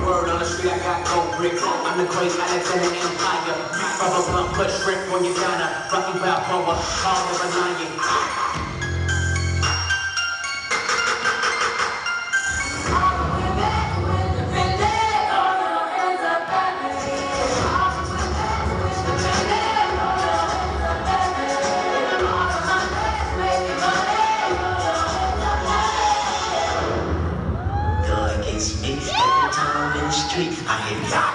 Word on the street, I got gold bricks. I'm the great Alexander Empire. Rubber blunt, push shrimp on your diner. Rocky Balboa, call me a lion. Go against me every time in the street. I hear ya.